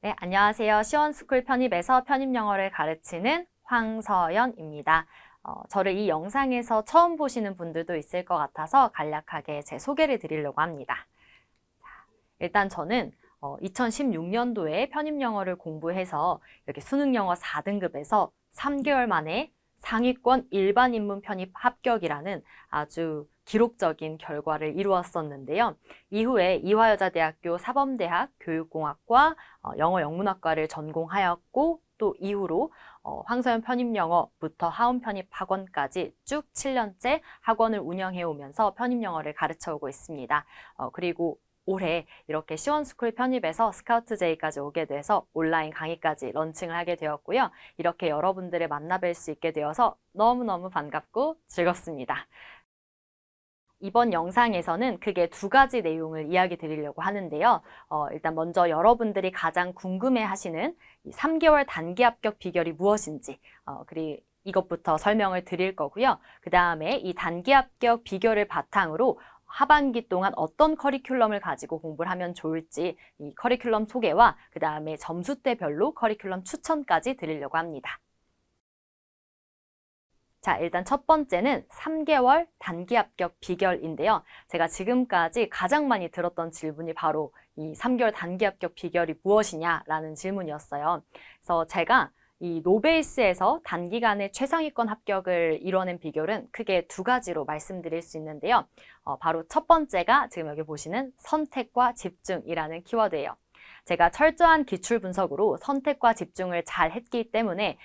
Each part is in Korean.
네, 안녕하세요. 시원스쿨 편입에서 편입 영어를 가르치는 황서연입니다. 저를 이 영상에서 처음 보시는 분들도 있을 것 같아서 간략하게 제 소개를 드리려고 합니다. 일단 저는 2016년도에 편입 영어를 공부해서 이렇게 수능 영어 4등급에서 3개월 만에 상위권 일반 인문 편입 합격이라는 아주 기록적인 결과를 이루었었는데요. 이후에 이화여자대학교 사범대학 교육공학과 영어 영문학과를 전공하였고 또 이후로 황서연 편입영어부터 하원 편입 학원까지 쭉 7년째 학원을 운영해 오면서 편입 영어를 가르쳐 오고 있습니다. 그리고 올해 이렇게 시원스쿨 편입에서 스카우트 제이까지 오게 돼서 온라인 강의까지 런칭을 하게 되었고요. 이렇게 여러분들을 만나뵐 수 있게 되어서 너무너무 반갑고 즐겁습니다. 이번 영상에서는 크게 두 가지 내용을 이야기 드리려고 하는데요. 일단 먼저 여러분들이 가장 궁금해 하시는 이 3개월 단기 합격 비결이 무엇인지, 그리고 이것부터 설명을 드릴 거고요. 그 다음에 이 단기 합격 비결을 바탕으로 하반기 동안 어떤 커리큘럼을 가지고 공부를 하면 좋을지 이 커리큘럼 소개와 그 다음에 점수대별로 커리큘럼 추천까지 드리려고 합니다. 자, 일단 첫 번째는 3개월 단기 합격 비결인데요. 제가 지금까지 가장 많이 들었던 질문이 바로 이 3개월 단기 합격 비결이 무엇이냐라는 질문이었어요. 그래서 제가 이 노베이스에서 단기간에 최상위권 합격을 이뤄낸 비결은 크게 두 가지로 말씀드릴 수 있는데요. 바로 첫 번째가 지금 여기 보시는 선택과 집중이라는 키워드예요. 제가 철저한 기출 분석으로 선택과 집중을 잘 했기 때문에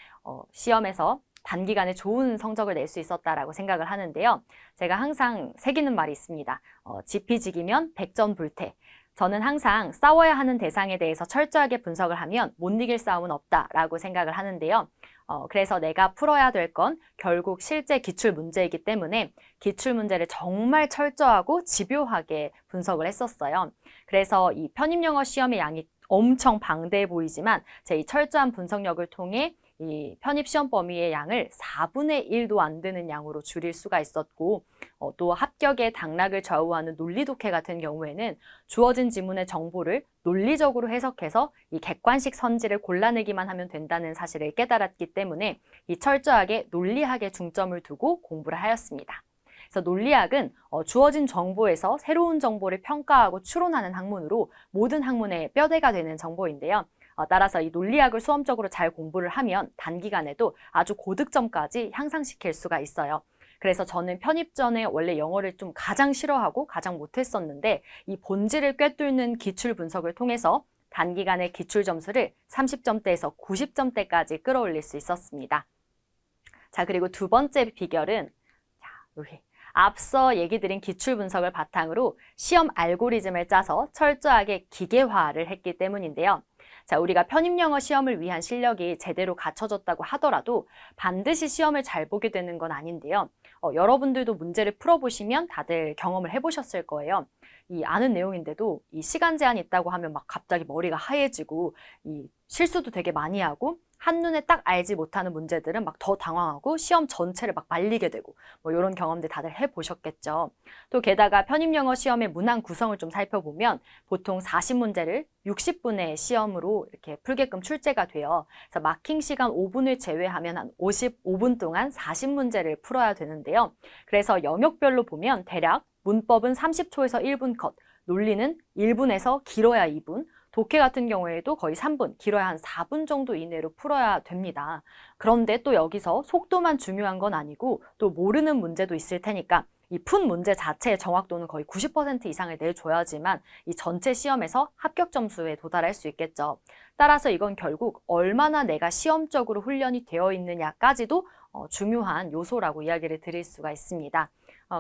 시험에서 단기간에 좋은 성적을 낼 수 있었다라고 생각을 하는데요. 제가 항상 새기는 말이 있습니다. 지피지기면 100점 불태. 저는 항상 싸워야 하는 대상에 대해서 철저하게 분석을 하면 못 이길 싸움은 없다라고 생각을 하는데요. 그래서 내가 풀어야 될 건 결국 실제 기출 문제이기 때문에 기출 문제를 정말 철저하고 집요하게 분석을 했었어요. 그래서 이 편입영어 시험의 양이 엄청 방대해 보이지만 제 이 철저한 분석력을 통해 이 편입 시험 범위의 양을 4분의 1도 안 되는 양으로 줄일 수가 있었고 또 합격의 당락을 좌우하는 논리 독해 같은 경우에는 주어진 지문의 정보를 논리적으로 해석해서 이 객관식 선지를 골라내기만 하면 된다는 사실을 깨달았기 때문에 이 철저하게 논리학에 중점을 두고 공부를 하였습니다. 그래서 논리학은 주어진 정보에서 새로운 정보를 평가하고 추론하는 학문으로 모든 학문의 뼈대가 되는 정보인데요. 따라서 이 논리학을 수험적으로 잘 공부를 하면 단기간에도 아주 고득점까지 향상시킬 수가 있어요. 그래서 저는 편입 전에 원래 영어를 좀 가장 싫어하고 가장 못했었는데 이 본질을 꿰뚫는 기출 분석을 통해서 단기간에 기출 점수를 30점대에서 90점대까지 끌어올릴 수 있었습니다. 자, 그리고 두 번째 비결은 여기 앞서 얘기 드린 기출 분석을 바탕으로 시험 알고리즘을 짜서 철저하게 기계화를 했기 때문인데요. 자, 우리가 편입영어 시험을 위한 실력이 제대로 갖춰졌다고 하더라도 반드시 시험을 잘 보게 되는 건 아닌데요. 여러분들도 문제를 풀어보시면 다들 경험을 해보셨을 거예요. 이 아는 내용인데도 이 시간 제한이 있다고 하면 막 갑자기 머리가 하얘지고 이 실수도 되게 많이 하고 한눈에 딱 알지 못하는 문제들은 막 더 당황하고 시험 전체를 막 말리게 되고 뭐 이런 경험들 다들 해보셨겠죠. 또 게다가 편입영어 시험의 문항 구성을 좀 살펴보면 보통 40문제를 60분의 시험으로 이렇게 풀게끔 출제가 돼요. 그래서 마킹 시간 5분을 제외하면 한 55분 동안 40문제를 풀어야 되는데요. 그래서 영역별로 보면 대략 문법은 30초에서 1분 컷, 논리는 1분에서 길어야 2분, 독해 같은 경우에도 거의 3분, 길어야 한 4분 정도 이내로 풀어야 됩니다. 그런데 또 여기서 속도만 중요한 건 아니고 또 모르는 문제도 있을 테니까 이 푼 문제 자체의 정확도는 거의 90% 이상을 내줘야지만 이 전체 시험에서 합격 점수에 도달할 수 있겠죠. 따라서 이건 결국 얼마나 내가 시험적으로 훈련이 되어 있느냐까지도 중요한 요소라고 이야기를 드릴 수가 있습니다.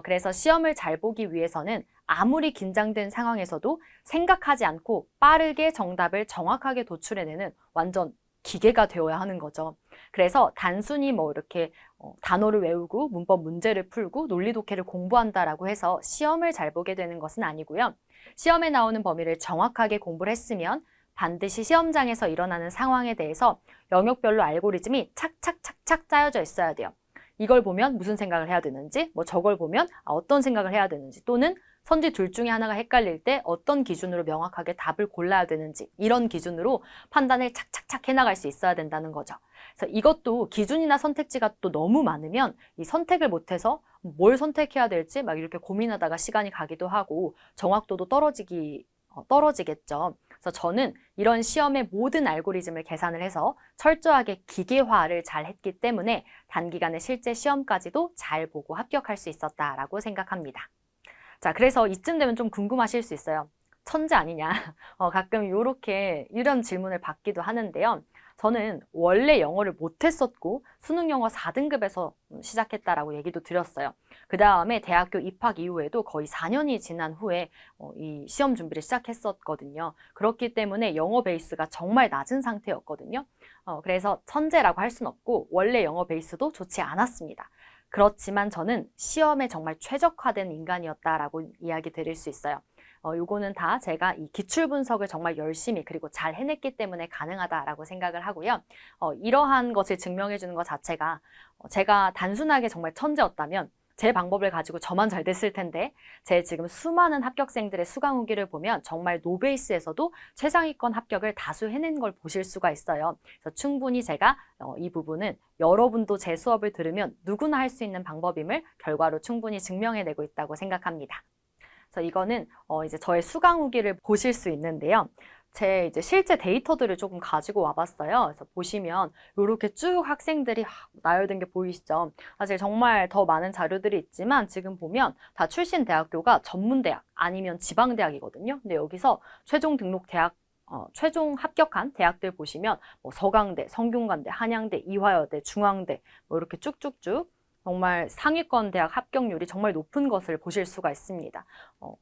그래서 시험을 잘 보기 위해서는 아무리 긴장된 상황에서도 생각하지 않고 빠르게 정답을 정확하게 도출해내는 완전 기계가 되어야 하는 거죠. 그래서 단순히 뭐 이렇게 단어를 외우고 문법 문제를 풀고 논리 독해를 공부한다라고 해서 시험을 잘 보게 되는 것은 아니고요. 시험에 나오는 범위를 정확하게 공부를 했으면 반드시 시험장에서 일어나는 상황에 대해서 영역별로 알고리즘이 착착착착 짜여져 있어야 돼요. 이걸 보면 무슨 생각을 해야 되는지, 뭐 저걸 보면 어떤 생각을 해야 되는지, 또는 선지 둘 중에 하나가 헷갈릴 때 어떤 기준으로 명확하게 답을 골라야 되는지 이런 기준으로 판단을 착착착 해나갈 수 있어야 된다는 거죠. 그래서 이것도 기준이나 선택지가 또 너무 많으면 이 선택을 못해서 뭘 선택해야 될지 막 이렇게 고민하다가 시간이 가기도 하고 정확도도 떨어지겠죠. 그래서 저는 이런 시험의 모든 알고리즘을 계산을 해서 철저하게 기계화를 잘 했기 때문에 단기간에 실제 시험까지도 잘 보고 합격할 수 있었다라고 생각합니다. 자, 그래서 이쯤 되면 좀 궁금하실 수 있어요. 천재 아니냐? 가끔 이런 질문을 받기도 하는데요. 저는 원래 영어를 못했었고 수능 영어 4등급에서 시작했다라고 얘기도 드렸어요. 그 다음에 대학교 입학 이후에도 거의 4년이 지난 후에 이 시험 준비를 시작했었거든요. 그렇기 때문에 영어 베이스가 정말 낮은 상태였거든요. 그래서 천재라고 할 순 없고 원래 영어 베이스도 좋지 않았습니다. 그렇지만 저는 시험에 정말 최적화된 인간이었다라고 이야기 드릴 수 있어요. 요거는 다 제가 이 기출 분석을 정말 열심히 그리고 잘 해냈기 때문에 가능하다라고 생각을 하고요. 이러한 것을 증명해 주는 것 자체가 제가 단순하게 정말 천재였다면 제 방법을 가지고 저만 잘 됐을 텐데 제 지금 수많은 합격생들의 수강 후기를 보면 정말 노베이스에서도 최상위권 합격을 다수 해낸 걸 보실 수가 있어요. 그래서 충분히 제가 이 부분은 여러분도 제 수업을 들으면 누구나 할 수 있는 방법임을 결과로 충분히 증명해내고 있다고 생각합니다. 그래서 이거는 이제 저의 수강 후기를 보실 수 있는데요. 제 이제 실제 데이터들을 조금 가지고 와봤어요. 그래서 보시면 이렇게 쭉 학생들이 나열된 게 보이시죠? 사실 정말 더 많은 자료들이 있지만 지금 보면 다 출신 대학교가 전문대학 아니면 지방대학이거든요. 근데 여기서 최종 등록 대학 최종 합격한 대학들 보시면 뭐 서강대, 성균관대, 한양대, 이화여대, 중앙대 뭐 이렇게 쭉쭉쭉 정말 상위권 대학 합격률이 정말 높은 것을 보실 수가 있습니다.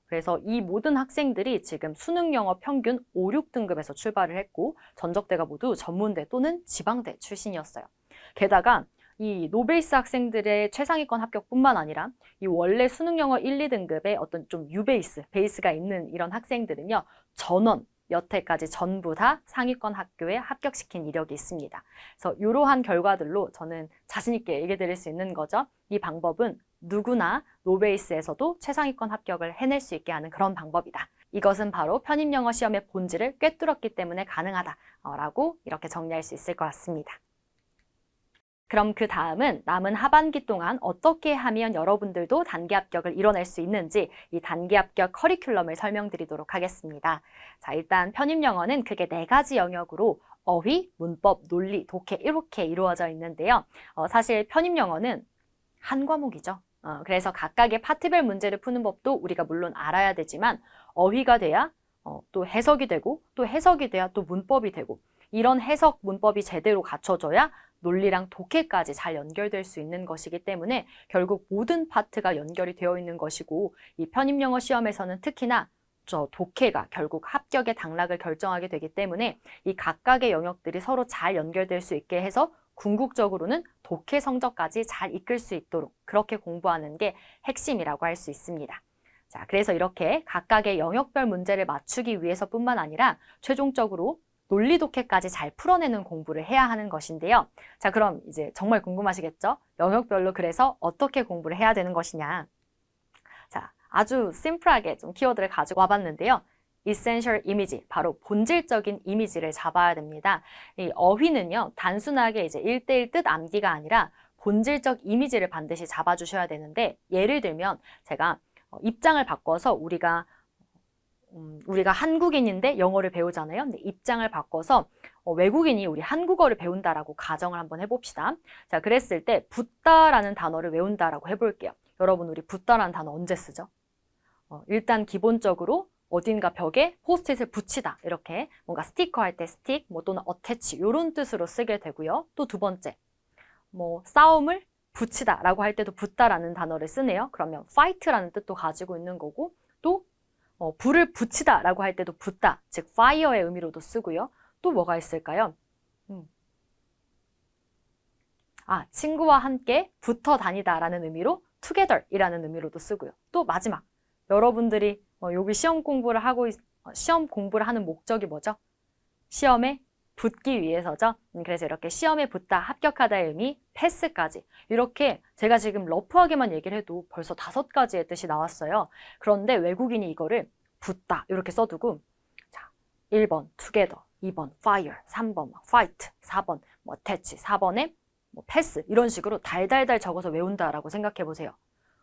그래서 이 모든 학생들이 지금 수능 영어 평균 5, 6등급에서 출발을 했고 전적대가 모두 전문대 또는 지방대 출신이었어요. 게다가 이 노베이스 학생들의 최상위권 합격뿐만 아니라 이 원래 수능 영어 1, 2등급의 어떤 좀 베이스가 있는 이런 학생들은요. 전원 여태까지 전부 다 상위권 학교에 합격시킨 이력이 있습니다. 그래서 이러한 결과들로 저는 자신 있게 얘기 드릴 수 있는 거죠. 이 방법은 누구나 노베이스에서도 최상위권 합격을 해낼 수 있게 하는 그런 방법이다. 이것은 바로 편입영어 시험의 본질을 꿰뚫었기 때문에 가능하다라고 이렇게 정리할 수 있을 것 같습니다. 그럼 그 다음은 남은 하반기 동안 어떻게 하면 여러분들도 단기 합격을 이뤄낼 수 있는지 이 단기 합격 커리큘럼을 설명드리도록 하겠습니다. 자, 일단 편입영어는 크게 4가지 영역으로 어휘, 문법, 논리, 독해 이렇게 이루어져 있는데요. 사실 편입영어는 한 과목이죠. 그래서 각각의 파트별 문제를 푸는 법도 우리가 물론 알아야 되지만 어휘가 돼야 또 해석이 되고 또 해석이 돼야 또 문법이 되고 이런 해석 문법이 제대로 갖춰져야 논리랑 독해까지 잘 연결될 수 있는 것이기 때문에 결국 모든 파트가 연결이 되어 있는 것이고 이 편입영어 시험에서는 특히나 저 독해가 결국 합격의 당락을 결정하게 되기 때문에 이 각각의 영역들이 서로 잘 연결될 수 있게 해서 궁극적으로는 독해 성적까지 잘 이끌 수 있도록 그렇게 공부하는 게 핵심이라고 할 수 있습니다. 자, 그래서 이렇게 각각의 영역별 문제를 맞추기 위해서뿐만 아니라 최종적으로 논리 독해까지 잘 풀어내는 공부를 해야 하는 것인데요. 자, 그럼 이제 정말 궁금하시겠죠? 영역별로 그래서 어떻게 공부를 해야 되는 것이냐? 자, 아주 심플하게 좀 키워드를 가지고 와봤는데요. essential 이미지, 바로 본질적인 이미지를 잡아야 됩니다. 이 어휘는요, 단순하게 이제 1대1 뜻 암기가 아니라 본질적 이미지를 반드시 잡아주셔야 되는데, 예를 들면 제가 입장을 바꿔서 우리가 한국인인데 영어를 배우잖아요. 근데 입장을 바꿔서 외국인이 우리 한국어를 배운다라고 가정을 한번 해봅시다. 자, 그랬을 때 붙다라는 단어를 외운다라고 해볼게요. 여러분, 우리 붙다라는 단어 언제 쓰죠? 일단 기본적으로 어딘가 벽에 포스트잇을 붙이다, 이렇게 뭔가 스티커 할 때 스틱, 뭐 또는 어태치 이런 뜻으로 쓰게 되고요. 또 두 번째, 뭐 싸움을 붙이다라고 할 때도 붙다라는 단어를 쓰네요. 그러면 fight라는 뜻도 가지고 있는 거고, 또 불을 붙이다라고 할 때도 붙다, 즉 fire의 의미로도 쓰고요. 또 뭐가 있을까요? 친구와 함께 붙어 다니다라는 의미로 together이라는 의미로도 쓰고요. 또 마지막, 여러분들이 여기 시험 공부를 하는 목적이 뭐죠? 시험에 붙기 위해서죠. 그래서 이렇게 시험에 붙다, 합격하다의 의미, 패스까지. 이렇게 제가 지금 러프하게만 얘기를 해도 벌써 5가지의 뜻이 나왔어요. 그런데 외국인이 이거를 붙다 이렇게 써두고 자, 1번 together, 2번 fire, 3번 fight, 4번 attach, 4번에 패스 이런 식으로 달달달 적어서 외운다라고 생각해 보세요.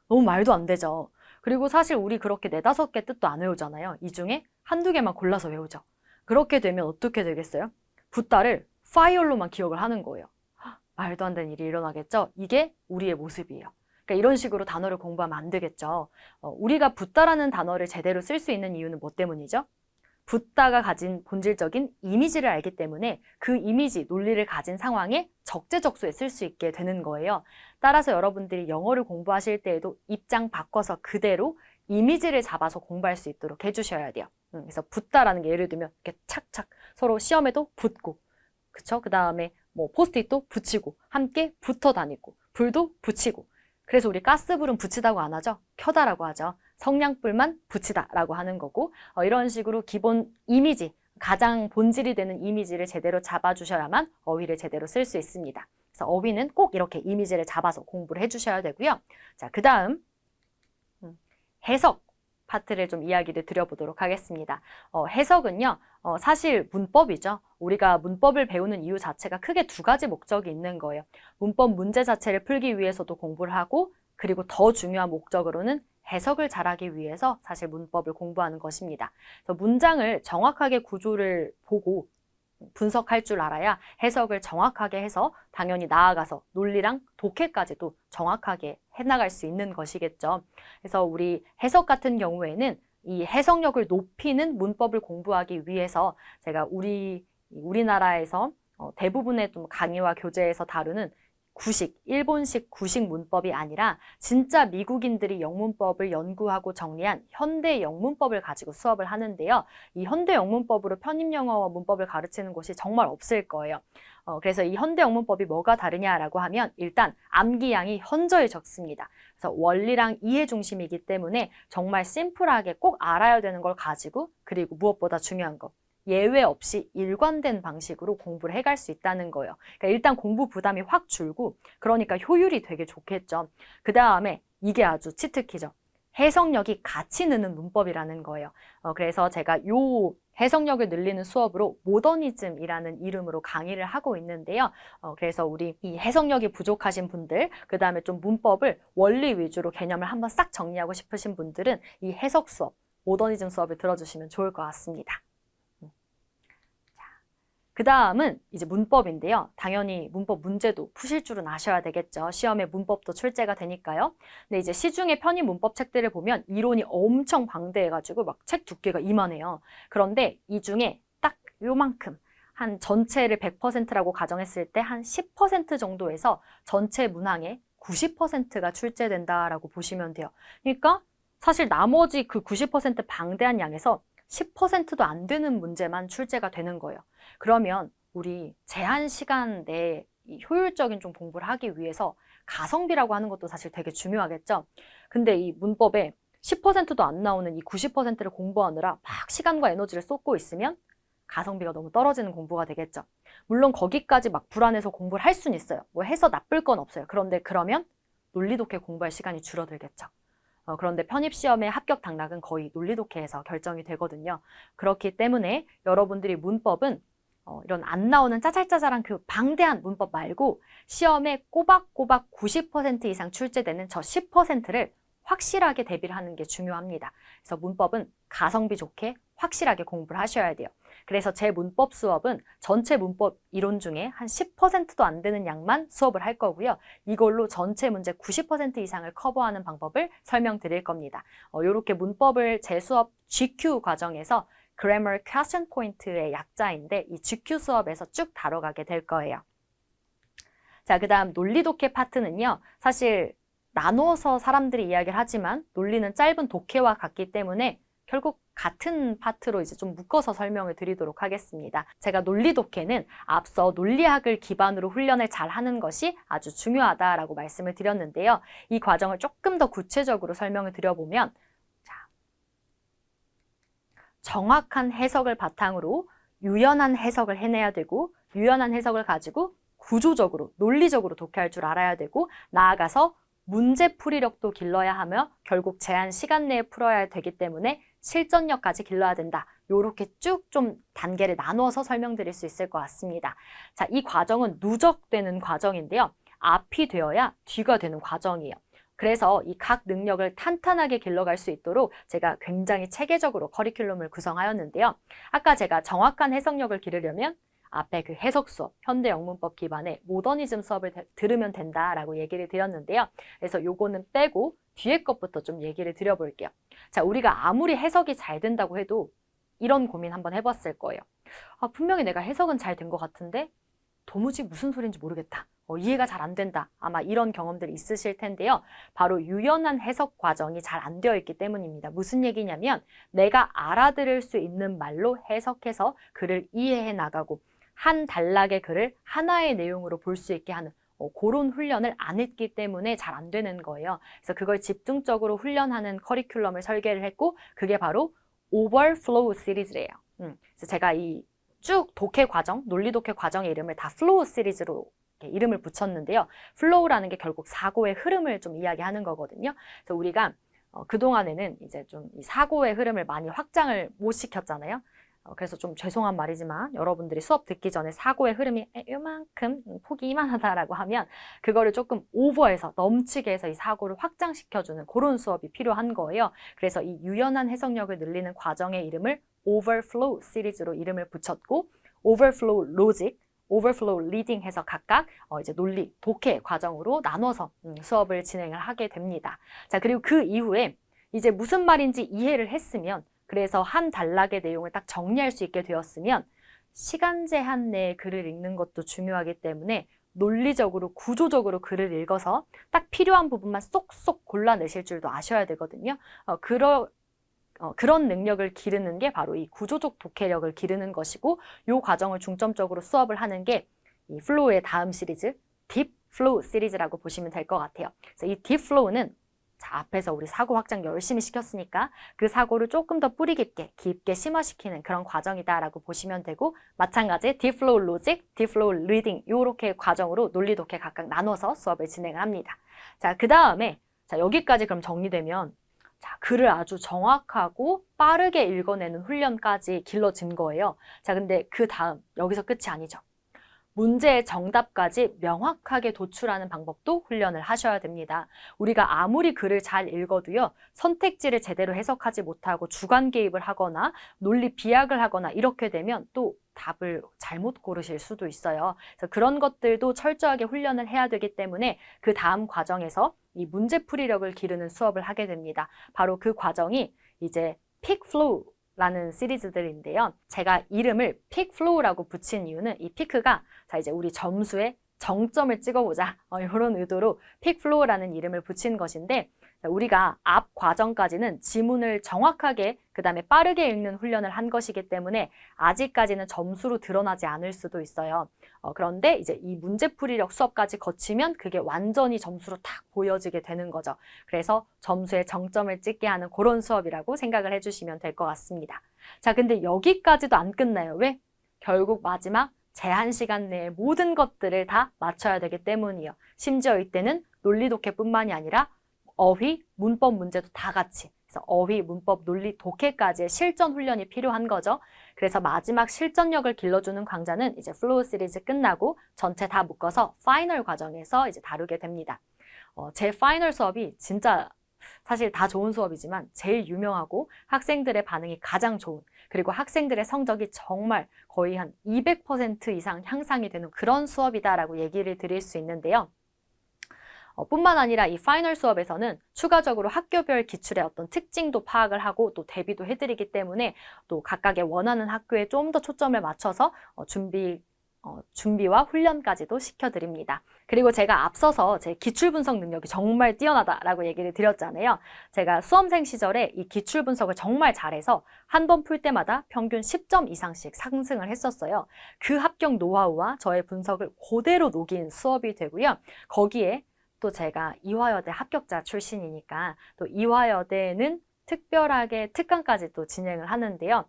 너무 말도 안 되죠. 그리고 사실 우리 그렇게 4-5개 뜻도 안 외우잖아요. 이 중에 한두 개만 골라서 외우죠. 그렇게 되면 어떻게 되겠어요? 붙다를 fire로만 기억을 하는 거예요. 말도 안 되는 일이 일어나겠죠? 이게 우리의 모습이에요. 그러니까 이런 식으로 단어를 공부하면 안 되겠죠. 우리가 붙다라는 단어를 제대로 쓸 수 있는 이유는 뭐 때문이죠? 붙다가 가진 본질적인 이미지를 알기 때문에 그 이미지, 논리를 가진 상황에 적재적소에 쓸 수 있게 되는 거예요. 따라서 여러분들이 영어를 공부하실 때에도 입장 바꿔서 그대로 이미지를 잡아서 공부할 수 있도록 해주셔야 돼요. 그래서 붙다라는 게 예를 들면 이렇게 착착 서로 시험에도 붙고, 그쵸? 그 다음에 뭐 포스트잇도 붙이고, 함께 붙어 다니고, 불도 붙이고. 그래서 우리 가스불은 붙이다고 안 하죠? 켜다라고 하죠. 성냥불만 붙이다라고 하는 거고, 이런 식으로 기본 이미지, 가장 본질이 되는 이미지를 제대로 잡아주셔야만 어휘를 제대로 쓸 수 있습니다. 그래서 어휘는 꼭 이렇게 이미지를 잡아서 공부를 해주셔야 되고요. 자, 그 다음 해석 파트를 좀 이야기를 드려보도록 하겠습니다. 해석은요, 사실 문법이죠. 우리가 문법을 배우는 이유 자체가 크게 2가지 목적이 있는 거예요. 문법 문제 자체를 풀기 위해서도 공부를 하고, 그리고 더 중요한 목적으로는 해석을 잘하기 위해서 사실 문법을 공부하는 것입니다. 그래서 문장을 정확하게 구조를 보고 분석할 줄 알아야 해석을 정확하게 해서 당연히 나아가서 논리랑 독해까지도 정확하게 해나갈 수 있는 것이겠죠. 그래서 우리 해석 같은 경우에는 이 해석력을 높이는 문법을 공부하기 위해서 제가 우리나라에서 대부분의 좀 강의와 교재에서 다루는 일본식 구식 문법이 아니라 진짜 미국인들이 영문법을 연구하고 정리한 현대 영문법을 가지고 수업을 하는데요. 이 현대 영문법으로 편입영어 문법을 가르치는 곳이 정말 없을 거예요. 그래서 이 현대 영문법이 뭐가 다르냐라고 하면 일단 암기량이 현저히 적습니다. 그래서 원리랑 이해 중심이기 때문에 정말 심플하게 꼭 알아야 되는 걸 가지고, 그리고 무엇보다 중요한 거, 예외 없이 일관된 방식으로 공부를 해갈 수 있다는 거예요. 그러니까 일단 공부 부담이 확 줄고, 그러니까 효율이 되게 좋겠죠. 그 다음에 이게 아주 치트키죠. 해석력이 같이 느는 문법이라는 거예요. 그래서 제가 요 해석력을 늘리는 수업으로 모더니즘이라는 이름으로 강의를 하고 있는데요. 그래서 우리 이 해석력이 부족하신 분들, 그 다음에 좀 문법을 원리 위주로 개념을 한번 싹 정리하고 싶으신 분들은 이 해석 수업, 모더니즘 수업을 들어주시면 좋을 것 같습니다. 그 다음은 이제 문법인데요. 당연히 문법 문제도 푸실 줄은 아셔야 되겠죠. 시험에 문법도 출제가 되니까요. 근데 이제 시중에 편입 문법 책들을 보면 이론이 엄청 방대해가지고 막 책 두께가 이만해요. 그런데 이 중에 딱 요만큼, 한 전체를 100%라고 가정했을 때 한 10% 정도에서 전체 문항의 90%가 출제된다라고 보시면 돼요. 그러니까 사실 나머지 그 90% 방대한 양에서 10%도 안 되는 문제만 출제가 되는 거예요. 그러면 우리 제한 시간 내에 효율적인 좀 공부를 하기 위해서 가성비라고 하는 것도 사실 되게 중요하겠죠. 근데 이 문법에 10%도 안 나오는 이 90%를 공부하느라 막 시간과 에너지를 쏟고 있으면 가성비가 너무 떨어지는 공부가 되겠죠. 물론 거기까지 막 불안해서 공부를 할 수는 있어요. 뭐 해서 나쁠 건 없어요. 그런데 그러면 논리 독해 공부할 시간이 줄어들겠죠. 그런데 편입시험의 합격 당락은 거의 논리 독해에서 결정이 되거든요. 그렇기 때문에 여러분들이 문법은 이런 안 나오는 짜잘짜잘한 그 방대한 문법 말고 시험에 꼬박꼬박 90% 이상 출제되는 저 10%를 확실하게 대비를 하는 게 중요합니다. 그래서 문법은 가성비 좋게 확실하게 공부를 하셔야 돼요. 그래서 제 문법 수업은 전체 문법 이론 중에 한 10%도 안 되는 양만 수업을 할 거고요. 이걸로 전체 문제 90% 이상을 커버하는 방법을 설명드릴 겁니다. 이렇게 문법을 제 수업 GQ 과정에서 Grammar Question Point의 약자인데 이 GQ 수업에서 쭉 다뤄가게 될 거예요. 자, 그 다음 논리 독해 파트는요. 사실 나누어서 사람들이 이야기를 하지만 논리는 짧은 독해와 같기 때문에 결국 같은 파트로 이제 좀 묶어서 설명을 드리도록 하겠습니다. 제가 논리 독해는 앞서 논리학을 기반으로 훈련을 잘 하는 것이 아주 중요하다라고 말씀을 드렸는데요. 이 과정을 조금 더 구체적으로 설명을 드려보면, 자, 정확한 해석을 바탕으로 유연한 해석을 해내야 되고 유연한 해석을 가지고 구조적으로, 논리적으로 독해할 줄 알아야 되고 나아가서 문제풀이력도 길러야 하며 결국 제한 시간 내에 풀어야 되기 때문에 실전력까지 길러야 된다. 요렇게 쭉 좀 단계를 나누어서 설명드릴 수 있을 것 같습니다. 자, 이 과정은 누적되는 과정인데요. 앞이 되어야 뒤가 되는 과정이에요. 그래서 이 각 능력을 탄탄하게 길러갈 수 있도록 제가 굉장히 체계적으로 커리큘럼을 구성하였는데요. 아까 제가 정확한 해석력을 기르려면 앞에 그 해석 수업, 현대 영문법 기반의 모더니즘 수업을 들으면 된다라고 얘기를 드렸는데요. 그래서 요거는 빼고 뒤에 것부터 좀 얘기를 드려볼게요. 자, 우리가 아무리 해석이 잘 된다고 해도 이런 고민 한번 해봤을 거예요. 분명히 내가 해석은 잘 된 것 같은데 도무지 무슨 소리인지 모르겠다. 이해가 잘 안 된다. 아마 이런 경험들이 있으실 텐데요. 바로 유연한 해석 과정이 잘 안 되어 있기 때문입니다. 무슨 얘기냐면 내가 알아들을 수 있는 말로 해석해서 글을 이해해 나가고 한 단락의 글을 하나의 내용으로 볼 수 있게 하는 그런 훈련을 안 했기 때문에 잘 안 되는 거예요. 그래서 그걸 집중적으로 훈련하는 커리큘럼을 설계를 했고 그게 바로 Overflow 시리즈래요. 그래서 제가 이 쭉 독해 과정, 논리 독해 과정의 이름을 다 플로우 시리즈로 이름을 붙였는데요. 플로우라는 게 결국 사고의 흐름을 좀 이야기하는 거거든요. 그래서 우리가 그동안에는 이제 좀 이 사고의 흐름을 많이 확장을 못 시켰잖아요. 그래서 좀 죄송한 말이지만 여러분들이 수업 듣기 전에 사고의 흐름이 이만큼 폭이 이만하다라고 하면 그거를 조금 오버해서 넘치게 해서 이 사고를 확장시켜주는 그런 수업이 필요한 거예요. 그래서 이 유연한 해석력을 늘리는 과정의 이름을 Overflow 시리즈로 이름을 붙였고 Overflow 로직, Overflow 리딩 해서 각각 이제 논리, 독해 과정으로 나눠서 수업을 진행을 하게 됩니다. 자, 그리고 그 이후에 이제 무슨 말인지 이해를 했으면 그래서 한 단락의 내용을 딱 정리할 수 있게 되었으면 시간 제한 내에 글을 읽는 것도 중요하기 때문에 논리적으로, 구조적으로 글을 읽어서 딱 필요한 부분만 쏙쏙 골라내실 줄도 아셔야 되거든요. 그런 능력을 기르는 게 바로 이 구조적 독해력을 기르는 것이고 이 과정을 중점적으로 수업을 하는 게 이 플로우의 다음 시리즈, 딥 플로우 시리즈라고 보시면 될 것 같아요. 그래서 이 딥 플로우는 자, 앞에서 우리 사고 확장 열심히 시켰으니까 그 사고를 조금 더 뿌리 깊게 심화시키는 그런 과정이다라고 보시면 되고 마찬가지 딥플로우 로직, 딥플로우 리딩 이렇게 과정으로 논리 독해 각각 나눠서 수업을 진행을 합니다. 자, 그 다음에 자, 여기까지 그럼 정리되면 자, 글을 아주 정확하고 빠르게 읽어내는 훈련까지 길러진 거예요. 자, 근데 그 다음 여기서 끝이 아니죠. 문제의 정답까지 명확하게 도출하는 방법도 훈련을 하셔야 됩니다. 우리가 아무리 글을 잘 읽어도요, 선택지를 제대로 해석하지 못하고 주관 개입을 하거나 논리 비약을 하거나 이렇게 되면 또 답을 잘못 고르실 수도 있어요. 그래서 그런 것들도 철저하게 훈련을 해야 되기 때문에 그 다음 과정에서 이 문제풀이력을 기르는 수업을 하게 됩니다. 바로 그 과정이 이제 픽플로우 라는 시리즈들인데요. 제가 이름을 픽플로우라고 붙인 이유는 이 피크가 자 이제 우리 점수에 정점을 찍어보자 이런 의도로 픽플로우라는 이름을 붙인 것인데 우리가 앞 과정까지는 지문을 정확하게 그 다음에 빠르게 읽는 훈련을 한 것이기 때문에 아직까지는 점수로 드러나지 않을 수도 있어요. 그런데 이제 이 문제풀이력 수업까지 거치면 그게 완전히 점수로 탁 보여지게 되는 거죠. 그래서 점수에 정점을 찍게 하는 그런 수업이라고 생각을 해주시면 될 것 같습니다. 자, 근데 여기까지도 안 끝나요. 왜? 결국 마지막 제한 시간 내에 모든 것들을 다 맞춰야 되기 때문이에요. 심지어 이때는 논리 독해뿐만이 아니라 어휘, 문법 문제도 다 같이. 그래서 어휘, 문법, 논리, 독해까지의 실전 훈련이 필요한 거죠. 그래서 마지막 실전력을 길러주는 강좌는 이제 플로우 시리즈 끝나고 전체 다 묶어서 파이널 과정에서 이제 다루게 됩니다. 제 파이널 수업이 진짜 사실 다 좋은 수업이지만 제일 유명하고 학생들의 반응이 가장 좋은 그리고 학생들의 성적이 정말 거의 한 200% 이상 향상이 되는 그런 수업이다라고 얘기를 드릴 수 있는데요. 뿐만 아니라 이 파이널 수업에서는 추가적으로 학교별 기출의 어떤 특징도 파악을 하고 또 대비도 해드리기 때문에 또 각각의 원하는 학교에 좀 더 초점을 맞춰서 준비와 훈련까지도 시켜드립니다. 그리고 제가 앞서서 제 기출 분석 능력이 정말 뛰어나다라고 얘기를 드렸잖아요. 제가 수험생 시절에 이 기출 분석을 정말 잘해서 한 번 풀 때마다 평균 10점 이상씩 상승을 했었어요. 그 합격 노하우와 저의 분석을 그대로 녹인 수업이 되고요. 거기에 또 제가 이화여대 합격자 출신이니까 또 이화여대는 특별하게 특강까지 또 진행을 하는데요.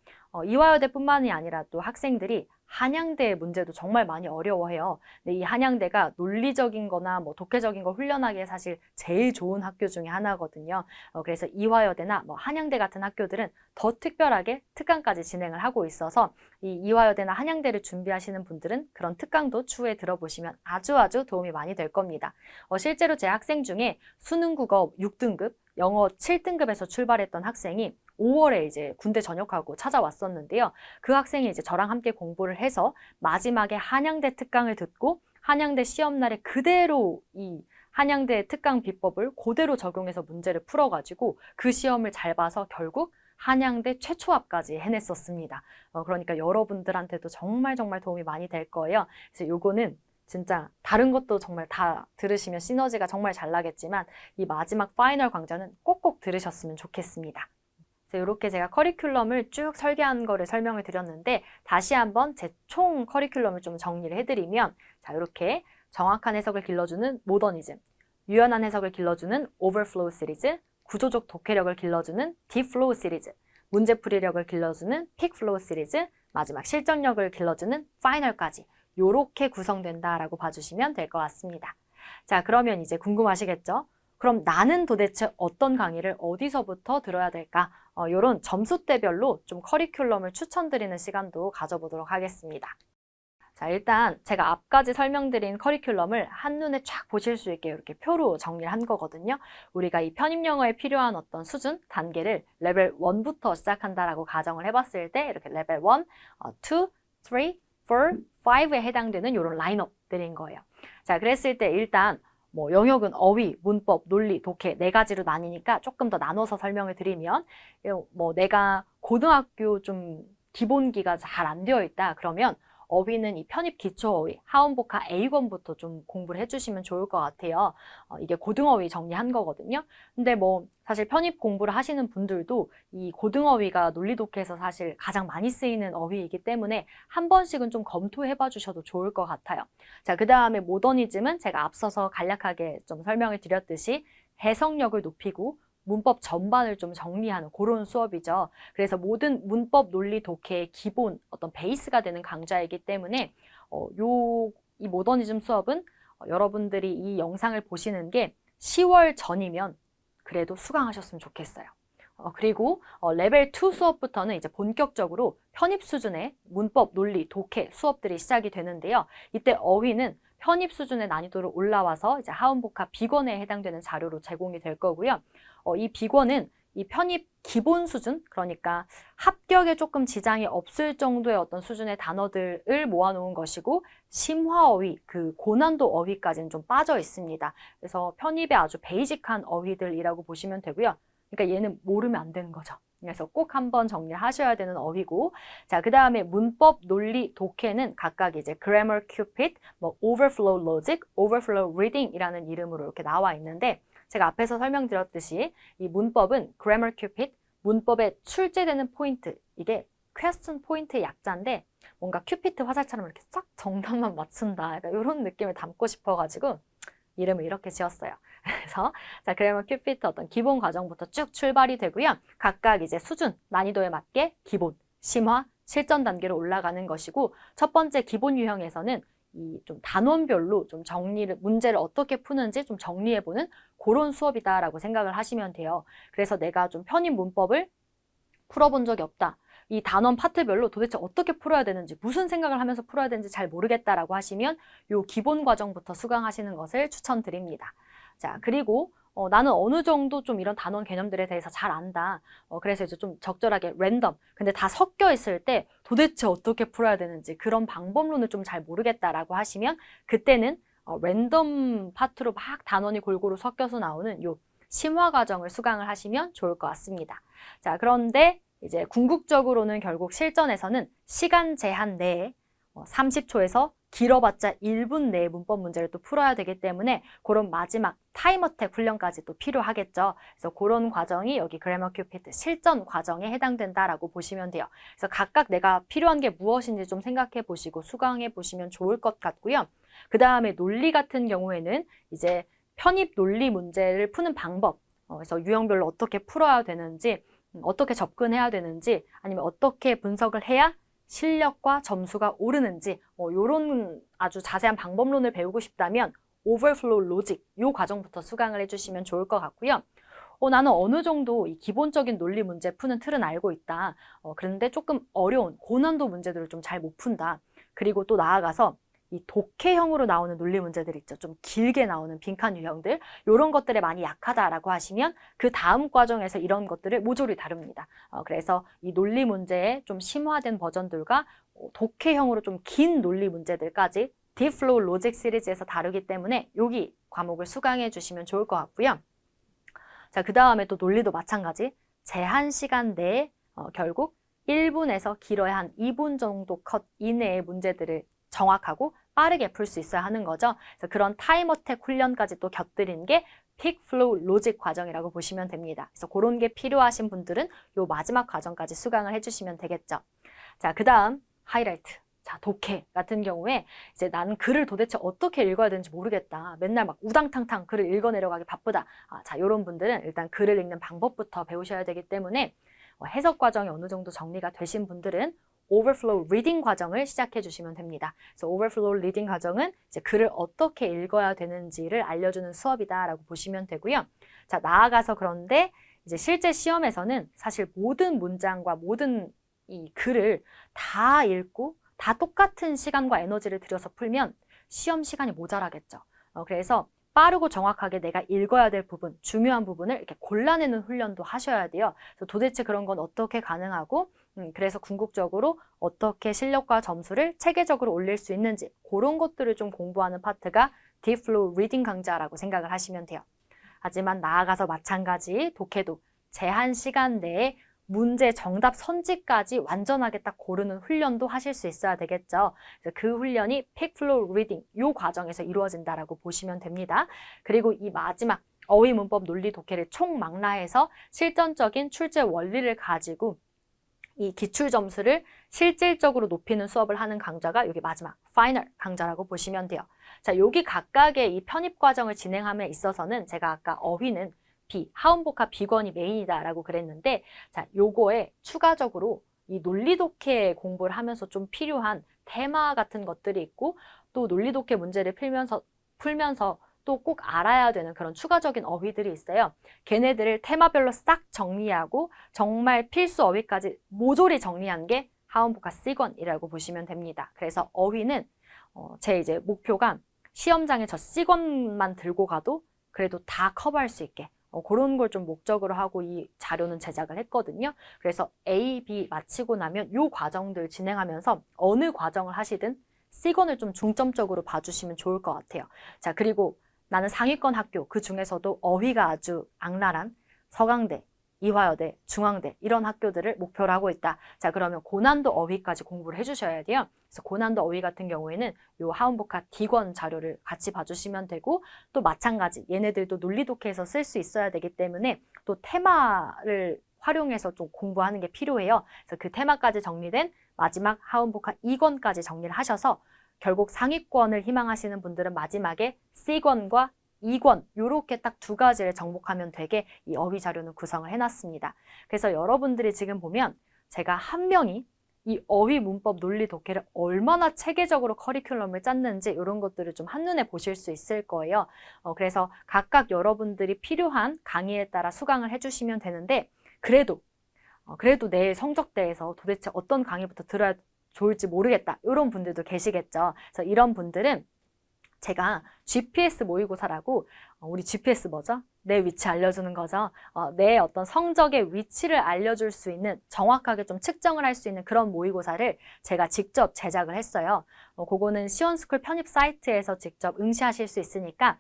이화여대뿐만이 아니라 또 학생들이 한양대 문제도 정말 많이 어려워해요. 근데 이 한양대가 논리적인 거나 뭐 독해적인 거 훈련하기에 사실 제일 좋은 학교 중에 하나거든요. 그래서 이화여대나 뭐 한양대 같은 학교들은 더 특별하게 특강까지 진행을 하고 있어서 이 이화여대나 한양대를 준비하시는 분들은 그런 특강도 추후에 들어보시면 아주 도움이 많이 될 겁니다. 실제로 제 학생 중에 수능 국어 6등급, 영어 7등급에서 출발했던 학생이 5월에 이제 군대 전역하고 찾아왔었는데요. 그 학생이 이제 저랑 함께 공부를 해서 마지막에 한양대 특강을 듣고 한양대 시험날에 그대로 이 한양대 특강 비법을 그대로 적용해서 문제를 풀어가지고 그 시험을 잘 봐서 결국 한양대 최초합까지 해냈었습니다. 그러니까 여러분들한테도 정말 도움이 많이 될 거예요. 그래서 요거는 진짜 다른 것도 정말 다 들으시면 시너지가 정말 잘 나겠지만 이 마지막 파이널 강좌는 꼭꼭 들으셨으면 좋겠습니다. 이렇게 제가 커리큘럼을 쭉 설계한 거를 설명을 드렸는데 다시 한번 제 총 커리큘럼을 좀 정리를 해드리면 자, 이렇게 정확한 해석을 길러주는 모더니즘, 유연한 해석을 길러주는 오버플로우 시리즈, 구조적 독해력을 길러주는 딥플로우 시리즈, 문제풀이력을 길러주는 픽플로우 시리즈, 마지막 실전력을 길러주는 파이널까지 이렇게 구성된다라고 봐주시면 될 것 같습니다. 자, 그러면 이제 궁금하시겠죠? 그럼 나는 도대체 어떤 강의를 어디서부터 들어야 될까? 이런 점수대별로 좀 커리큘럼을 추천드리는 시간도 가져보도록 하겠습니다. 자, 일단 제가 앞까지 설명드린 커리큘럼을 한눈에 쫙 보실 수 있게 이렇게 표로 정리를 한 거거든요. 우리가 이 편입영어에 필요한 어떤 수준, 단계를 레벨 1부터 시작한다라고 가정을 해봤을 때 이렇게 레벨 1, 2, 3, 4, 5에 해당되는 이런 라인업들인 거예요. 자, 그랬을 때 일단 뭐 영역은 어휘, 문법, 논리, 독해 4가지로 나뉘니까 조금 더 나눠서 설명을 드리면 뭐 내가 고등학교 좀 기본기가 잘 안 되어 있다 그러면 어휘는 이 편입 기초 어휘, 하원복화 A1부터 좀 공부를 해주시면 좋을 것 같아요. 이게 고등어휘 정리한 거거든요. 근데 뭐 사실 편입 공부를 하시는 분들도 이 고등어휘가 논리 독해에서 사실 가장 많이 쓰이는 어휘이기 때문에 한 번씩은 좀 검토해봐 주셔도 좋을 것 같아요. 자, 그 다음에 모더니즘은 제가 앞서서 간략하게 좀 설명을 드렸듯이 해석력을 높이고 문법 전반을 좀 정리하는 그런 수업이죠. 그래서 모든 문법, 논리, 독해의 기본 어떤 베이스가 되는 강좌이기 때문에 이 모더니즘 수업은 여러분들이 이 영상을 보시는 게 10월 전이면 그래도 수강하셨으면 좋겠어요. 그리고 레벨 2 수업부터는 이제 본격적으로 편입 수준의 문법, 논리, 독해 수업들이 시작이 되는데요. 이때 어휘는 편입 수준의 난이도로 올라와서 이제 하원복합 비권에 해당되는 자료로 제공이 될 거고요. 이 비권은 이 편입 기본 수준, 그러니까 합격에 조금 지장이 없을 정도의 어떤 수준의 단어들을 모아놓은 것이고 심화어휘, 그 고난도 어휘까지는 좀 빠져 있습니다. 그래서 편입에 아주 베이직한 어휘들이라고 보시면 되고요. 그러니까 얘는 모르면 안 되는 거죠. 그래서 꼭 한번 정리를 하셔야 되는 어휘고, 자, 그 다음에 문법, 논리, 독해는 각각 이제 grammar cupid, 뭐 overflow logic, overflow reading이라는 이름으로 이렇게 나와 있는데, 제가 앞에서 설명드렸듯이 이 문법은 grammar cupid, 문법에 출제되는 포인트, 이게 question 포인트의 약자인데 뭔가 큐피트 화살처럼 이렇게 싹 정답만 맞춘다, 약간 이런 느낌을 담고 싶어가지고 이름을 이렇게 지었어요. 그래서 자, 그래머 큐피트 어떤 기본 과정부터 쭉 출발이 되고요. 각각 이제 수준, 난이도에 맞게 기본, 심화, 실전 단계로 올라가는 것이고 첫 번째 기본 유형에서는 이 좀 단원별로 좀 정리를, 문제를 어떻게 푸는지 좀 정리해보는 그런 수업이다라고 생각을 하시면 돼요. 그래서 내가 좀 편입 문법을 풀어본 적이 없다. 이 단원 파트별로 도대체 어떻게 풀어야 되는지, 무슨 생각을 하면서 풀어야 되는지 잘 모르겠다라고 하시면 이 기본 과정부터 수강하시는 것을 추천드립니다. 자, 그리고 나는 어느 정도 좀 이런 단원 개념들에 대해서 잘 안다. 그래서 이제 좀 적절하게 랜덤, 근데 다 섞여 있을 때 도대체 어떻게 풀어야 되는지 그런 방법론을 좀 잘 모르겠다라고 하시면 그때는 랜덤 파트로 막 단원이 골고루 섞여서 나오는 요 심화 과정을 수강을 하시면 좋을 것 같습니다. 자, 그런데 이제 궁극적으로는 결국 실전에서는 시간 제한 내에 30초에서 길어봤자 1분 내에 문법 문제를 또 풀어야 되기 때문에 그런 마지막 타임어택 훈련까지 또 필요하겠죠. 그래서 그런 과정이 여기 그래머 큐피트 실전 과정에 해당된다라고 보시면 돼요. 그래서 각각 내가 필요한 게 무엇인지 좀 생각해 보시고 수강해 보시면 좋을 것 같고요. 그 다음에 논리 같은 경우에는 이제 편입 논리 문제를 푸는 방법, 그래서 유형별로 어떻게 풀어야 되는지 어떻게 접근해야 되는지 아니면 어떻게 분석을 해야 실력과 점수가 오르는지 이런 아주 자세한 방법론을 배우고 싶다면 오버플로우 로직 이 과정부터 수강을 해주시면 좋을 것 같고요. 나는 어느 정도 이 기본적인 논리 문제 푸는 틀은 알고 있다. 그런데 조금 어려운 고난도 문제들을 좀 잘 못 푼다. 그리고 또 나아가서 이 독해형으로 나오는 논리 문제들 있죠. 좀 길게 나오는 빈칸 유형들 이런 것들에 많이 약하다라고 하시면 그 다음 과정에서 이런 것들을 모조리 다룹니다. 그래서 이 논리 문제의 좀 심화된 버전들과 독해형으로 좀 긴 논리 문제들까지 Deep Flow Logic 시리즈에서 다루기 때문에 여기 과목을 수강해 주시면 좋을 것 같고요. 자, 그 다음에 또 논리도 마찬가지. 제한 시간 내에 결국 1분에서 길어야 한 2분 정도 컷 이내의 문제들을 정확하고 빠르게 풀 수 있어야 하는 거죠. 그래서 그런 타임어택 훈련까지 또 곁들인 게 Peak Flow Logic 과정이라고 보시면 됩니다. 그래서 그런 게 필요하신 분들은 요 마지막 과정까지 수강을 해주시면 되겠죠. 자, 그 다음 하이라이트. 자, 독해 같은 경우에 이제 나는 글을 도대체 어떻게 읽어야 되는지 모르겠다. 맨날 막 우당탕탕 글을 읽어내려가기 바쁘다. 자, 이런 분들은 일단 글을 읽는 방법부터 배우셔야 되기 때문에 해석 과정이 어느 정도 정리가 되신 분들은 Overflow Reading 과정을 시작해 주시면 됩니다. 그래서 Overflow Reading 과정은 이제 글을 어떻게 읽어야 되는지를 알려주는 수업이다라고 보시면 되고요. 자, 나아가서 그런데 이제 실제 시험에서는 사실 모든 문장과 모든 이 글을 다 읽고 다 똑같은 시간과 에너지를 들여서 풀면 시험 시간이 모자라겠죠. 그래서 빠르고 정확하게 내가 읽어야 될 부분, 중요한 부분을 이렇게 골라내는 훈련도 하셔야 돼요. 그래서 도대체 그런 건 어떻게 가능하고 그래서 궁극적으로 어떻게 실력과 점수를 체계적으로 올릴 수 있는지 그런 것들을 좀 공부하는 파트가 Deep Flow Reading 강좌라고 생각을 하시면 돼요. 하지만 나아가서 마찬가지 독해도 제한 시간 내에 문제 정답 선지까지 완전하게 딱 고르는 훈련도 하실 수 있어야 되겠죠. 그래서 그 훈련이 Peak Flow Reading 이 과정에서 이루어진다라고 보시면 됩니다. 그리고 이 마지막 어휘 문법 논리 독해를 총망라해서 실전적인 출제 원리를 가지고 이 기출 점수를 실질적으로 높이는 수업을 하는 강좌가 여기 마지막 파이널 강좌라고 보시면 돼요. 자, 여기 각각의 이 편입 과정을 진행함에 있어서는 제가 아까 어휘는 하운복합 비권이 메인이다라고 그랬는데, 자, 요거에 추가적으로 이 논리 독해 공부를 하면서 좀 필요한 테마 같은 것들이 있고, 또 논리 독해 문제를 풀면서 또 꼭 알아야 되는 그런 추가적인 어휘들이 있어요. 걔네들을 테마별로 싹 정리하고 정말 필수 어휘까지 모조리 정리한 게 하운복합 C권이라고 보시면 됩니다. 그래서 어휘는 제 이제 목표가 시험장에 저 C권만 들고 가도 그래도 다 커버할 수 있게 그런 걸 좀 목적으로 하고 이 자료는 제작을 했거든요. 그래서 A, B 마치고 나면 이 과정들 진행하면서 어느 과정을 하시든 C권을 좀 중점적으로 봐주시면 좋을 것 같아요. 자, 그리고 나는 상위권 학교 그 중에서도 어휘가 아주 악랄한 서강대, 이화여대, 중앙대 이런 학교들을 목표로 하고 있다. 자, 그러면 고난도 어휘까지 공부를 해주셔야 돼요. 그래서 고난도 어휘 같은 경우에는 요 하운복합 D권 자료를 같이 봐주시면 되고, 또 마찬가지 얘네들도 논리 독해에서 쓸 수 있어야 되기 때문에 또 테마를 활용해서 좀 공부하는 게 필요해요. 그래서 그 테마까지 정리된 마지막 하운복합 E권까지 정리를 하셔서 결국 상위권을 희망하시는 분들은 마지막에 C권과 2권 이렇게 딱 두 가지를 정복하면 되게 이 어휘 자료는 구성을 해놨습니다. 그래서 여러분들이 지금 보면 제가 한 명이 이 어휘 문법 논리 독해를 얼마나 체계적으로 커리큘럼을 짰는지 이런 것들을 좀 한눈에 보실 수 있을 거예요. 그래서 각각 여러분들이 필요한 강의에 따라 수강을 해주시면 되는데, 그래도 내 성적대에서 도대체 어떤 강의부터 들어야 좋을지 모르겠다 이런 분들도 계시겠죠. 그래서 이런 분들은 제가 GPS 모의고사라고 우리 GPS 뭐죠? 내 위치 알려주는 거죠. 내 어떤 성적의 위치를 알려줄 수 있는, 정확하게 좀 측정을 할 수 있는 그런 모의고사를 제가 직접 제작을 했어요. 그거는 시원스쿨 편입 사이트에서 직접 응시하실 수 있으니까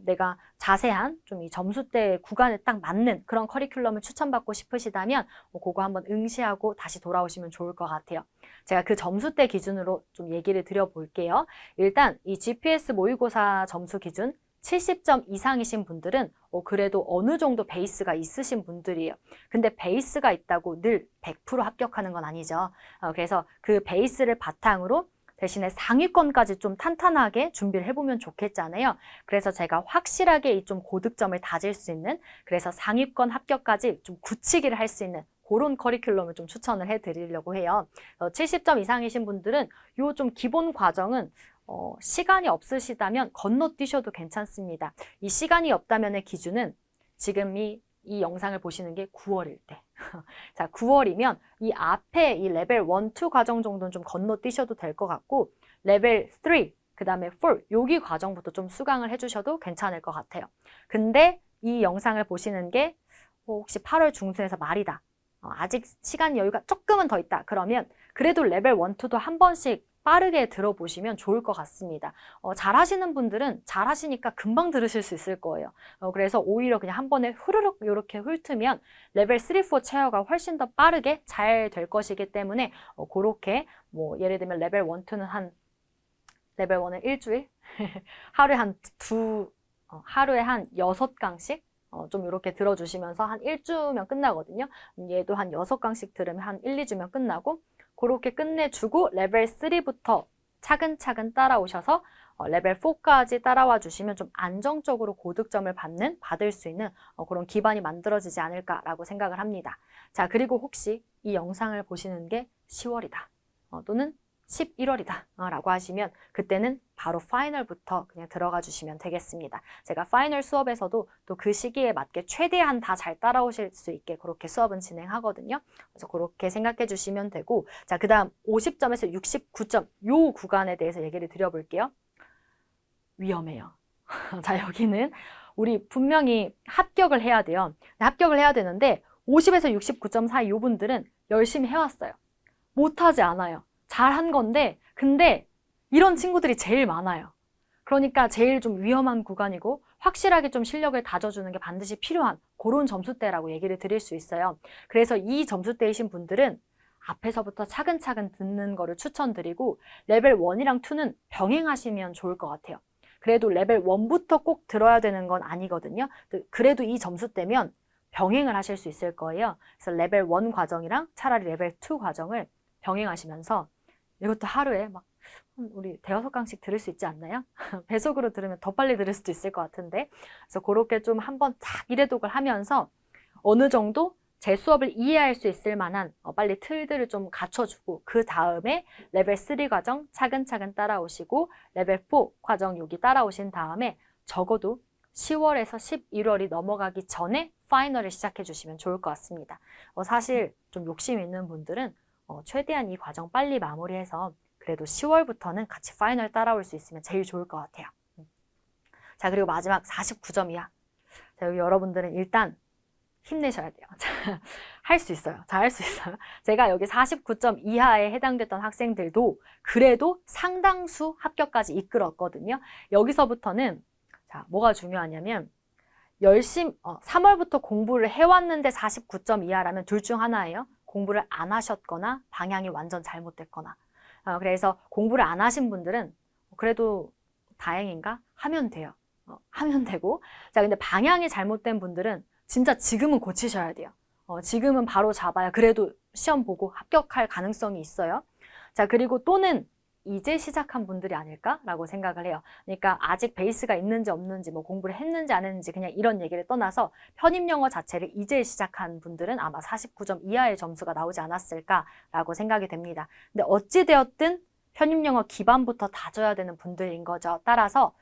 내가 자세한 좀 이 점수대 구간에 딱 맞는 그런 커리큘럼을 추천받고 싶으시다면 그거 한번 응시하고 다시 돌아오시면 좋을 것 같아요. 제가 그 점수대 기준으로 좀 얘기를 드려볼게요. 일단 이 GPS 모의고사 점수 기준 70점 이상이신 분들은 그래도 어느 정도 베이스가 있으신 분들이에요. 근데 베이스가 있다고 늘 100% 합격하는 건 아니죠. 그래서 그 베이스를 바탕으로 대신에 상위권까지 좀 탄탄하게 준비를 해보면 좋겠잖아요. 그래서 제가 확실하게 이 좀 고득점을 다질 수 있는, 그래서 상위권 합격까지 좀 굳히기를 할 수 있는 그런 커리큘럼을 좀 추천을 해드리려고 해요. 70점 이상이신 분들은 요 좀 기본 과정은 시간이 없으시다면 건너뛰셔도 괜찮습니다. 이 시간이 없다면의 기준은 지금 이 영상을 보시는 게 9월일 때. 자, 9월이면 이 앞에 이 레벨 1, 2 과정 정도는 좀 건너뛰셔도 될 것 같고, 레벨 3, 그 다음에 4, 여기 과정부터 좀 수강을 해주셔도 괜찮을 것 같아요. 근데 이 영상을 보시는 게 혹시 8월 중순에서 말이다. 아직 시간 여유가 조금은 더 있다. 그러면 그래도 레벨 1, 2도 한 번씩 빠르게 들어보시면 좋을 것 같습니다. 잘하시는 분들은 잘하시니까 금방 들으실 수 있을 거예요. 그래서 오히려 그냥 한 번에 후루룩 이렇게 훑으면 레벨 3, 4 체어가 훨씬 더 빠르게 잘 될 것이기 때문에 그렇게 뭐 예를 들면 레벨 1, 2는 레벨 1은 일주일? 하루에 하루에 한 6강씩? 좀 이렇게 들어주시면서 한 1주면 끝나거든요. 얘도 한 6강씩 들으면 한 1, 2주면 끝나고, 그렇게 끝내주고 레벨 3부터 차근차근 따라오셔서 레벨 4까지 따라와 주시면 좀 안정적으로 고득점을 받을 수 있는 그런 기반이 만들어지지 않을까라고 생각을 합니다. 자, 그리고 혹시 이 영상을 보시는 게 10월이다. 또는 11월이다 라고 하시면 그때는 바로 파이널부터 그냥 들어가 주시면 되겠습니다. 제가 파이널 수업에서도 또 그 시기에 맞게 최대한 다 잘 따라오실 수 있게 그렇게 수업은 진행하거든요. 그래서 그렇게 생각해 주시면 되고, 자, 그 다음 50점에서 69점 요 구간에 대해서 얘기를 드려볼게요. 위험해요. 자, 여기는 우리 분명히 합격을 해야 돼요. 합격을 해야 되는데 50에서 69점 사이 요 분들은 열심히 해왔어요. 못하지 않아요. 잘한 건데, 근데 이런 친구들이 제일 많아요. 그러니까 제일 좀 위험한 구간이고 확실하게 좀 실력을 다져주는 게 반드시 필요한 그런 점수대라고 얘기를 드릴 수 있어요. 그래서 이 점수대이신 분들은 앞에서부터 차근차근 듣는 거를 추천드리고, 레벨 1이랑 2는 병행하시면 좋을 것 같아요. 그래도 레벨 1부터 꼭 들어야 되는 건 아니거든요. 그래도 이 점수대면 병행을 하실 수 있을 거예요. 그래서 레벨 1 과정이랑 차라리 레벨 2 과정을 병행하시면서, 이것도 하루에 막 우리 대여섯 강씩 들을 수 있지 않나요? 배속으로 들으면 더 빨리 들을 수도 있을 것 같은데, 그래서 그렇게 좀 한번 탁 일회독을 하면서 어느 정도 제 수업을 이해할 수 있을 만한 빨리 틀들을 좀 갖춰주고, 그 다음에 레벨 3 과정 차근차근 따라오시고 레벨 4 과정 여기 따라오신 다음에 적어도 10월에서 11월이 넘어가기 전에 파이널을 시작해 주시면 좋을 것 같습니다. 사실 좀 욕심 있는 분들은 최대한 이 과정 빨리 마무리해서 그래도 10월부터는 같이 파이널 따라올 수 있으면 제일 좋을 것 같아요. 자, 그리고 마지막 49점이야. 자, 여기 여러분들은 일단 힘내셔야 돼요. 할 수 있어요. 잘 할 수 있어요. 제가 여기 49점 이하에 해당됐던 학생들도 그래도 상당수 합격까지 이끌었거든요. 여기서부터는 자, 뭐가 중요하냐면 3월부터 공부를 해왔는데 49점 이하라면 둘 중 하나예요. 공부를 안 하셨거나 방향이 완전 잘못됐거나. 그래서 공부를 안 하신 분들은 그래도 다행인가? 하면 돼요. 하면 되고. 자, 근데 방향이 잘못된 분들은 진짜 지금은 고치셔야 돼요. 지금은 바로 잡아야 그래도 시험 보고 합격할 가능성이 있어요. 자, 그리고 또는 이제 시작한 분들이 아닐까라고 생각을 해요. 그러니까 아직 베이스가 있는지 없는지, 뭐 공부를 했는지 안 했는지 그냥 이런 얘기를 떠나서 편입영어 자체를 이제 시작한 분들은 아마 49점 이하의 점수가 나오지 않았을까라고 생각이 됩니다. 근데 어찌되었든 편입영어 기반부터 다져야 되는 분들인 거죠. 따라서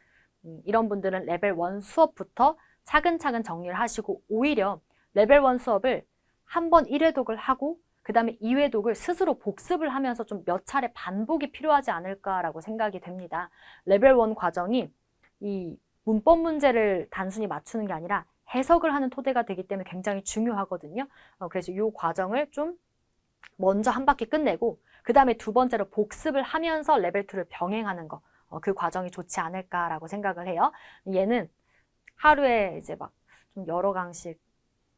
이런 분들은 레벨 1 수업부터 차근차근 정리를 하시고, 오히려 레벨 1 수업을 한번 1회독을 하고 그 다음에 2회독을 스스로 복습을 하면서 좀 몇 차례 반복이 필요하지 않을까라고 생각이 됩니다. 레벨 1 과정이 이 문법 문제를 단순히 맞추는 게 아니라 해석을 하는 토대가 되기 때문에 굉장히 중요하거든요. 그래서 이 과정을 좀 먼저 한 바퀴 끝내고 그 다음에 두 번째로 복습을 하면서 레벨 2를 병행하는 거, 그 과정이 좋지 않을까라고 생각을 해요. 얘는 하루에 이제 막 좀 여러 강씩,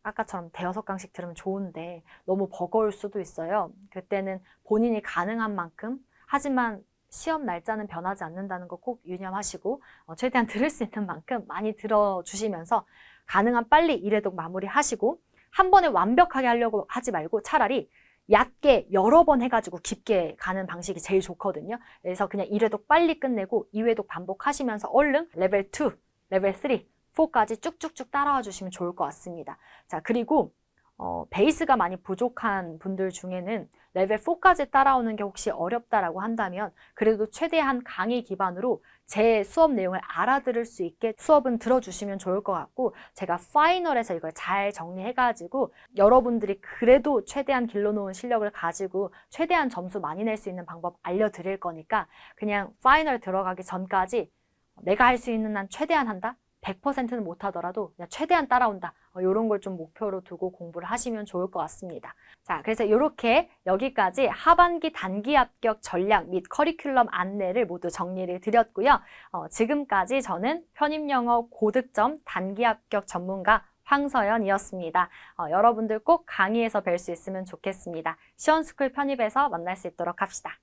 아까처럼 대여섯 강씩 들으면 좋은데 너무 버거울 수도 있어요. 그때는 본인이 가능한 만큼, 하지만 시험 날짜는 변하지 않는다는 거 꼭 유념하시고 최대한 들을 수 있는 만큼 많이 들어주시면서 가능한 빨리 1회독 마무리하시고, 한 번에 완벽하게 하려고 하지 말고 차라리 얕게 여러 번 해가지고 깊게 가는 방식이 제일 좋거든요. 그래서 그냥 1회독 빨리 끝내고 2회독 반복하시면서 얼른 레벨 2, 레벨 3, 4까지 쭉쭉쭉 따라와 주시면 좋을 것 같습니다. 자, 그리고 베이스가 많이 부족한 분들 중에는 레벨 4까지 따라오는 게 혹시 어렵다라고 한다면 그래도 최대한 강의 기반으로 제 수업 내용을 알아들을 수 있게 수업은 들어주시면 좋을 것 같고, 제가 파이널에서 이걸 잘 정리해가지고 여러분들이 그래도 최대한 길러놓은 실력을 가지고 최대한 점수 많이 낼 수 있는 방법 알려드릴 거니까 그냥 파이널 들어가기 전까지 내가 할 수 있는 한 최대한 한다? 100%는 못하더라도 그냥 최대한 따라온다. 이런 걸 좀 목표로 두고 공부를 하시면 좋을 것 같습니다. 자, 그래서 이렇게 여기까지 하반기 단기 합격 전략 및 커리큘럼 안내를 모두 정리를 드렸고요. 지금까지 저는 편입영어 고득점 단기 합격 전문가 황서연이었습니다. 여러분들 꼭 강의에서 뵐 수 있으면 좋겠습니다. 시원스쿨 편입에서 만날 수 있도록 합시다.